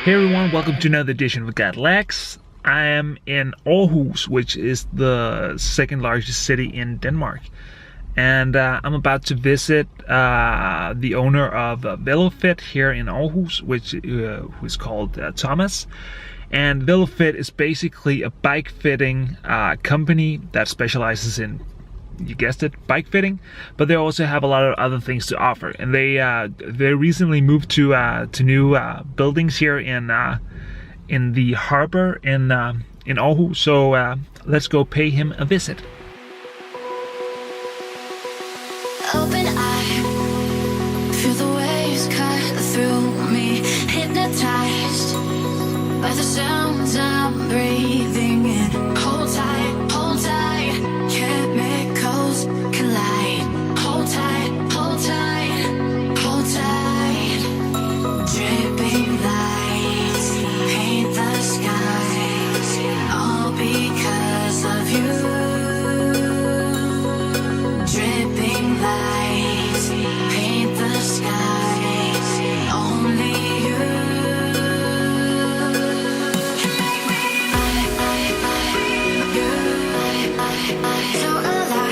Hey everyone, welcome to another edition of Gotlegs. I am in Aarhus, which is the second largest city in Denmark. And I'm about to visit the owner of Velofit here in Aarhus, who is called Thomas. And Velofit is basically a bike fitting company that specializes in, you guessed it, bike fitting, but they also have a lot of other things to offer. And they recently moved to new buildings here in the harbor in Aarhus. So let's go pay him a visit. Open eye, feel the waves cut through me, hypnotized by the sounds I'm breathing in. Hold tight, chemicals collide. Hold tight, hold tight, hold tight. Dripping lights paint the skies, all because of you. Dripping lights paint the skies, only you. So alive.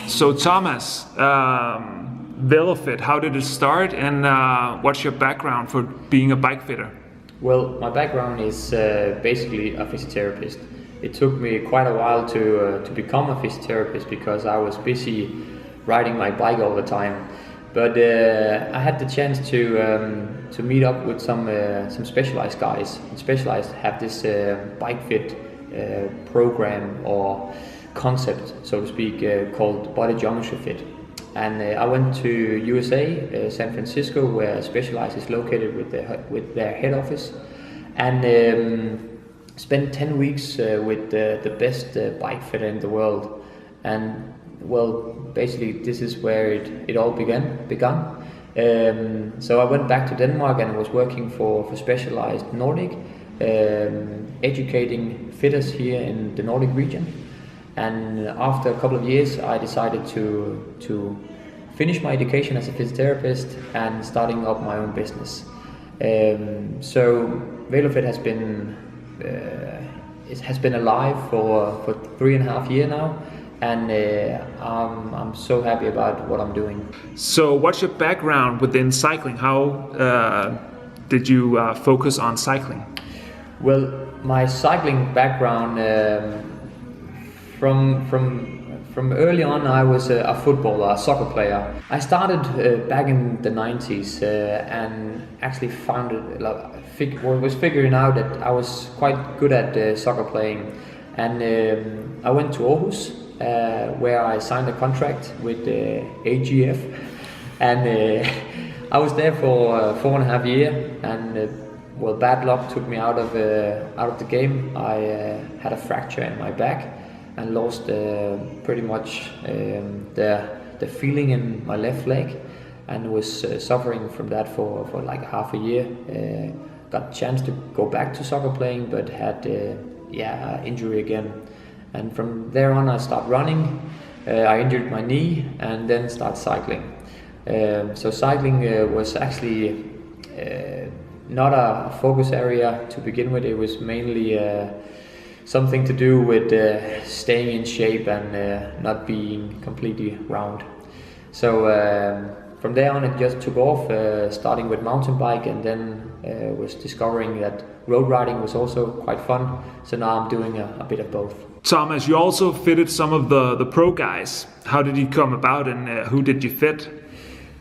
So Thomas, Velofit, how did it start, and what's your background for being a bike fitter? Well, my background is basically a physiotherapist. It took me quite a while to become a physiotherapist because I was busy riding my bike all the time. But I had the chance to meet up with some Specialized guys. And Specialized have this bike fit program or concept, so to speak, called body geometry fit. And I went to USA, San Francisco, where Specialized is located with their head office, and spent 10 weeks with the best bike fitter in the world. And well, basically this is where it all began. So I went back to Denmark and was working for Specialized Nordic, educating fitters here in the Nordic region. And after a couple of years, I decided to finish my education as a physiotherapist and starting up my own business. So Velofit has been alive for 3.5 years now, and I'm so happy about what I'm doing. So what's your background within cycling? How did you focus on cycling? Well, my cycling background, from early on, I was a footballer, a soccer player. I started back in the 90s and actually was figuring out that I was quite good at soccer playing. And I went to Aarhus, where I signed a contract with AGF, and I was there for 4.5 years. And well, bad luck took me out of the game. I had a fracture in my back and lost pretty much the feeling in my left leg, and was suffering from that for like half a year. Got a chance to go back to soccer playing, but had injury again. And from there on I started running. I injured my knee and then started cycling. So cycling was actually not a focus area to begin with. It was mainly something to do with staying in shape and not being completely round. So from there on it just took off, starting with mountain bike, and then was discovering that road riding was also quite fun. So now I'm doing a bit of both. Thomas, you also fitted some of the pro guys. How did you come about, and who did you fit?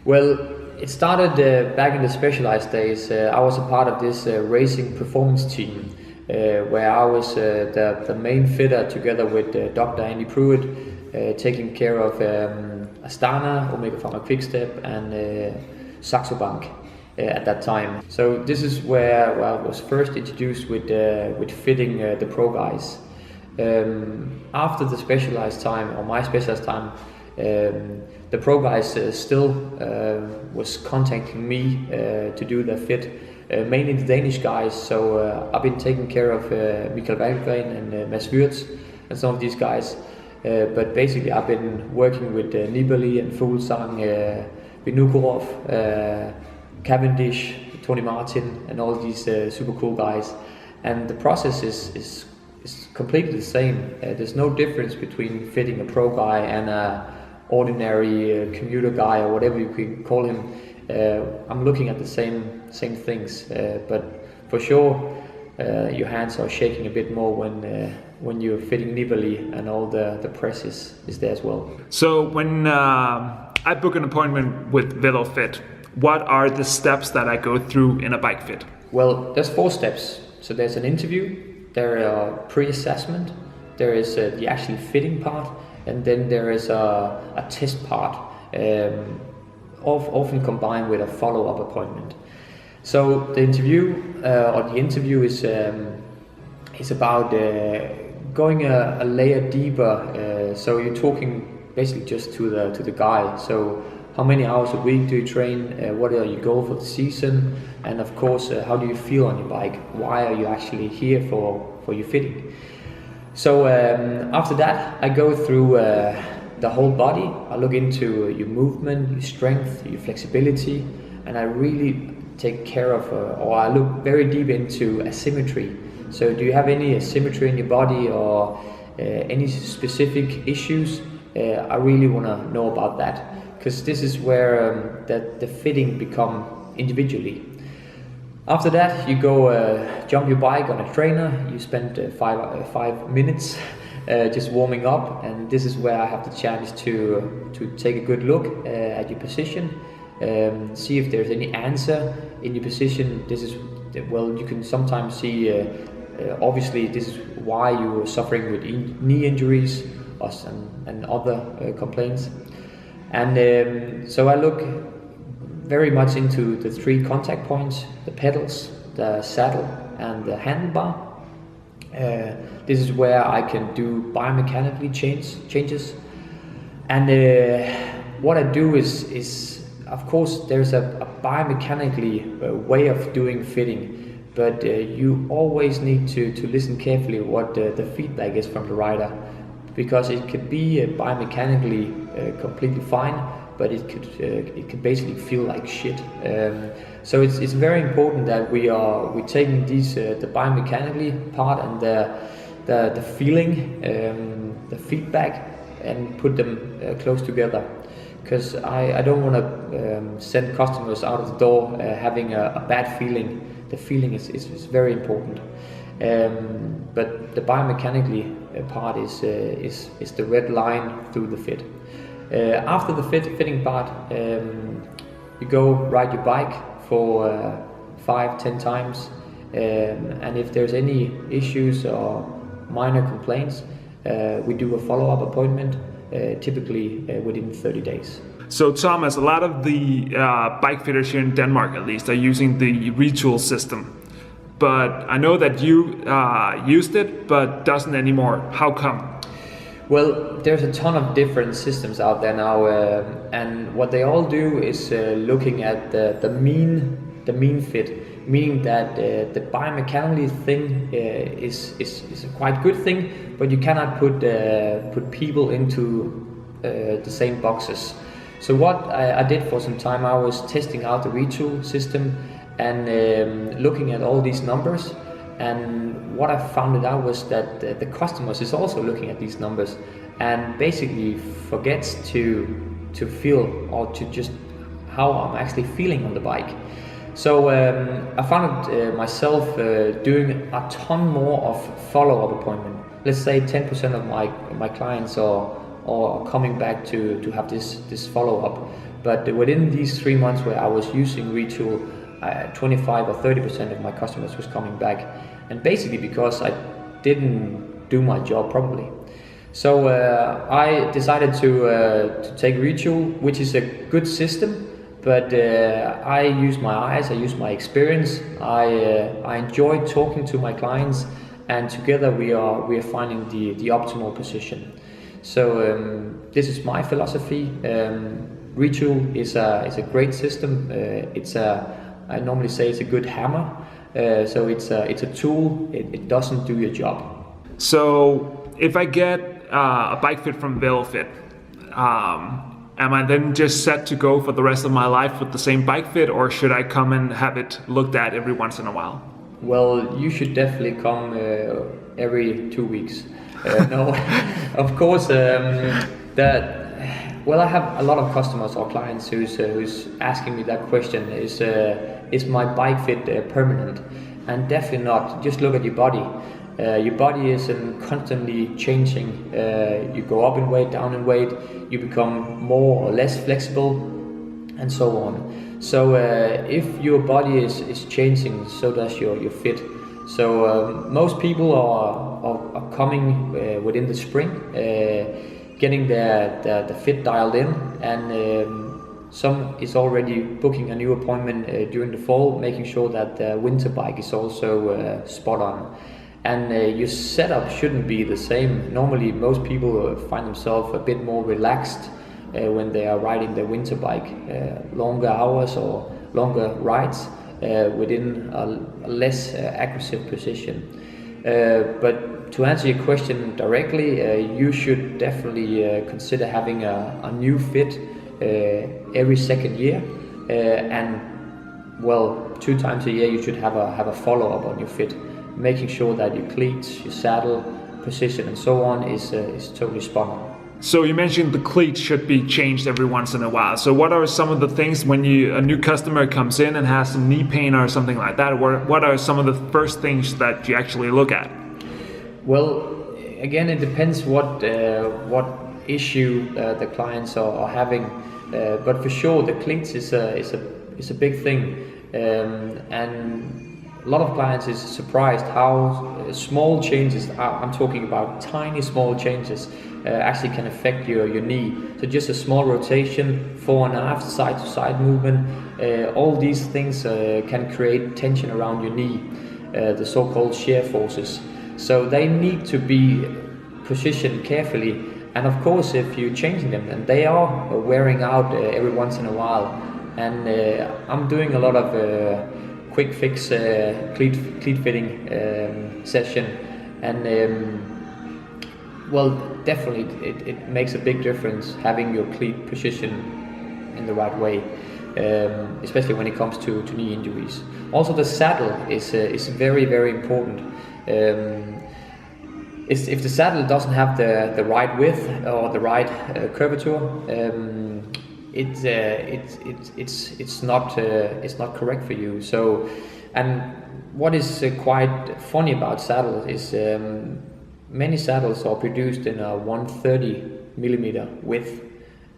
Well, it started back in the Specialized days. I was a part of this racing performance team where I was the main fitter together with Dr. Andy Pruitt, taking care of Astana, Omega Pharma Quickstep, and Saxo Bank at that time. So this is where I was first introduced with fitting the pro guys. After the Specialized time, or my Specialized time, the pro guys still was contacting me to do the fit, mainly the Danish guys. So I've been taking care of Michael Valgreen and Mads Wirtz and some of these guys. But basically I've been working with Nibali and Fuglsang, Vinokurov, Cavendish, Tony Martin, and all these super cool guys. And the process is completely the same. There's no difference between fitting a pro guy and a ordinary commuter guy, or whatever you can call him. I'm looking at the same things, but for sure your hands are shaking a bit more when you're fitting Nibali, and all the press is there as well. So when I book an appointment with Velofit, what are the steps that I go through in a bike fit? Well, there's 4 steps. So there's an interview, there are pre-assessment, there is the actual fitting part, and then there is a test part, often combined with a follow-up appointment. So the interview is about going a layer deeper. So you're talking basically just to the guy. So how many hours a week do you train? What are your goals for the season? And of course, how do you feel on your bike? Why are you actually here for your fitting? So after that, I go through the whole body. I look into your movement, your strength, your flexibility, and I really take care of, or I look very deep into asymmetry. So do you have any asymmetry in your body, or any specific issues? I really want to know about that, because this is where the fitting become individually. After that, you go jump your bike on a trainer. You spend 5 minutes just warming up, and this is where I have the chance to take a good look at your position, see if there's any answer in your position. This is, well, you can sometimes see obviously this is why you are suffering with knee injuries and other complaints. And so I look very much into the 3 contact points: the pedals, the saddle, and the handlebar. This is where I can do biomechanically changes. And what I do is of course there's a biomechanically way of doing fitting, but you always need to listen carefully what the feedback is from the rider, because it could be biomechanically completely fine, but it could basically feel like shit. So it's very important that we're taking these the biomechanically part and the feeling, the feedback, and put them close together, because I don't want to send customers out of the door having a bad feeling. The feeling is very important, but the biomechanically part is the red line through the fit. After the fitting part, you go ride your bike for 5-10 times, and if there's any issues or minor complaints, we do a follow-up appointment, typically within 30 days. So Thomas, a lot of the bike fitters here in Denmark at least are using the retool system, but I know that you used it but doesn't anymore. How come? Well, there's a ton of different systems out there now, and what they all do is looking at the mean fit, meaning that the biomechanically thing is a quite good thing, but you cannot put people into the same boxes. So what I did for some time, I was testing out the retool system and looking at all these numbers. And what I found out was that the customers is also looking at these numbers and basically forgets to feel, or to just how I'm actually feeling on the bike. So I found myself doing a ton more of follow-up appointment. Let's say 10% of my clients are coming back to have this follow-up. But within these 3 months where I was using Retool, 25 or 30% of my customers was coming back, and basically because I didn't do my job properly. So I decided to take Retool, which is a good system, but I use my eyes, I use my experience, I enjoy talking to my clients, and together we are finding the optimal position. So this is my philosophy. Retool is a great system. I normally say it's a good hammer. So it's a tool. It doesn't do your job. So if I get a bike fit from Velofit, am I then just set to go for the rest of my life with the same bike fit, or should I come and have it looked at every once in a while? Well, you should definitely come every 2 weeks. No, of course. Well, I have a lot of customers or clients who's asking me that question: is my bike fit permanent? And definitely not. Just look at your body. Your body is constantly changing. You go up in weight, down in weight. You become more or less flexible, and so on. So if your body is changing, so does your fit. So most people are coming within the spring, getting the fit dialed in, and some is already booking a new appointment during the fall, making sure that the winter bike is also spot on. And your setup shouldn't be the same. Normally most people find themselves a bit more relaxed when they are riding the winter bike, longer hours or longer rides within a less aggressive position. But to answer your question directly, you should definitely consider having a new fit every second year, and well, 2 times a year you should have a follow-up on your fit, making sure that your cleats, your saddle position, and so on is totally spot on. So you mentioned the cleats should be changed every once in a while. So what are some of the things when a new customer comes in and has some knee pain or something like that? What are some of the first things that you actually look at? Well, again, it depends what issue the clients are having. But for sure, the cleats is a big thing, and a lot of clients is surprised how small changes, I'm talking about tiny small changes, actually can affect your knee. So just a small rotation, fore and aft, side to side movement, all these things can create tension around your knee, the so-called shear forces. So they need to be positioned carefully. And of course, if you're changing them, and they are wearing out every once in a while. And I'm doing a lot of quick fix cleat fitting session, and well, definitely it makes a big difference having your cleat position in the right way, especially when it comes to knee injuries. Also, the saddle is very, very important. If the saddle doesn't have the right width or the right curvature, it's not correct for you. So, and what is quite funny about saddles is many saddles are produced in a 130 millimeter width,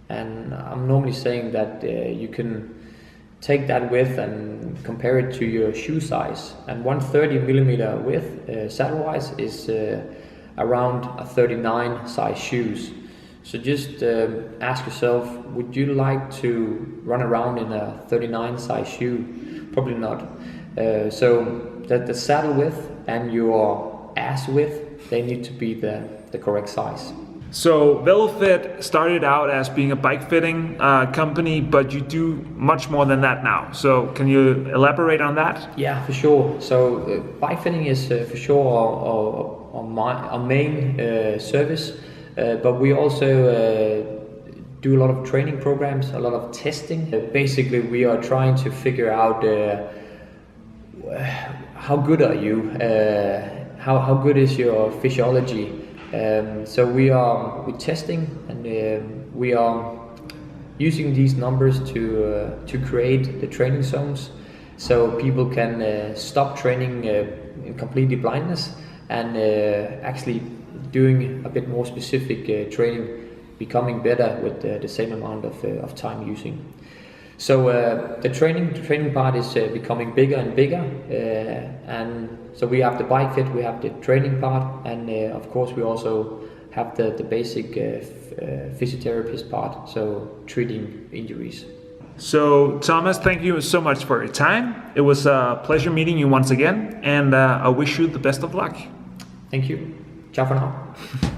and I'm normally saying that you can take that width and compare it to your shoe size, and 130 millimeter width saddle wise is around a 39 size shoes. So just ask yourself, would you like to run around in a 39 size shoe? Probably not. So that the saddle width and your ass width, they need to be the correct size. So Velofit started out as being a bike fitting company, but you do much more than that now. So can you elaborate on that? Yeah, for sure. So bike fitting is for sure our main service, but we also do a lot of training programs, a lot of testing. Basically, we are trying to figure out how good are you, how good is your physiology. So we're testing, and we are using these numbers to create the training zones, so people can stop training in completely blindness and actually doing a bit more specific training becoming better with the same amount of time using. So the training part is becoming bigger and bigger, and so we have the bike fit, we have the training part, and of course we also have the basic physiotherapist part, so treating injuries. So Thomas, thank you so much for your time. It was a pleasure meeting you once again, and I wish you the best of luck. Thank you. Ciao for now.